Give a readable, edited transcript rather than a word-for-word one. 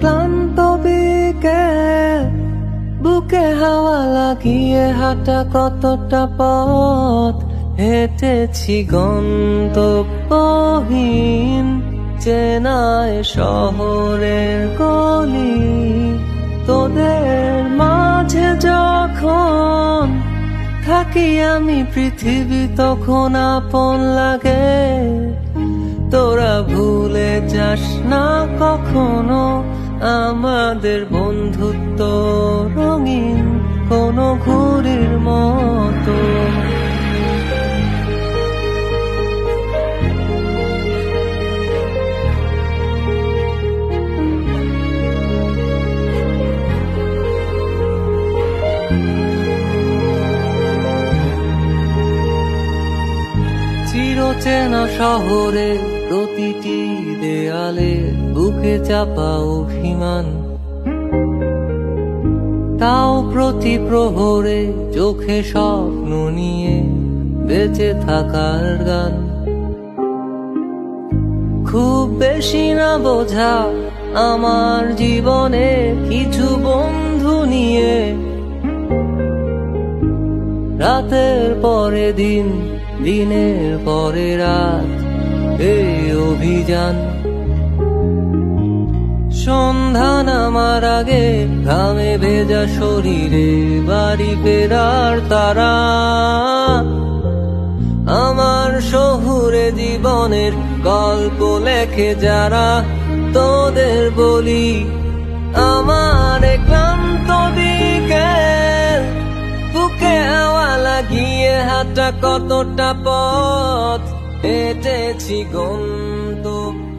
ক্লান্ত বিকেল, বুকে হাওয়া লাগিয়ে হাঁটা কতটা পথ হেঁটেছি গন্তব্যহীন চেনায় শহরের গলি। তোদের মাঝে যখন থাকি আমি পৃথিবী তখন আপন লাগে। তোরা ভুলে যাস না কখনো আমাদের বন্ধুত্ব রঙিন কোনো ঘুড়ির মতো। চিরচেনা শহরে প্রতিটি দেয়ালে বুকে চাপা অভিমান, তাও প্রতি প্রহরে চোখে স্বপ্ন নিয়ে বেঁচে থাকার গান। খুব বেশি না বোঝা আমার জীবনে কিছু বন্ধু নিয়ে, রাতের পরে দিন, দিনের পরে রাত এই অভিযান। সন্ধ্যা নামার আগে ঘামে ভেজা শরীরে বাড়ি ফেরার তারা। আমার শহুরে জীবনের গল্প লেখে যারা, তোদের বলি আমার ক্লান্ত বিকেল, বুকে হাওয়া লাগিয়ে হাঁটা কতটা পথ হেঁটেছি গন্তব্য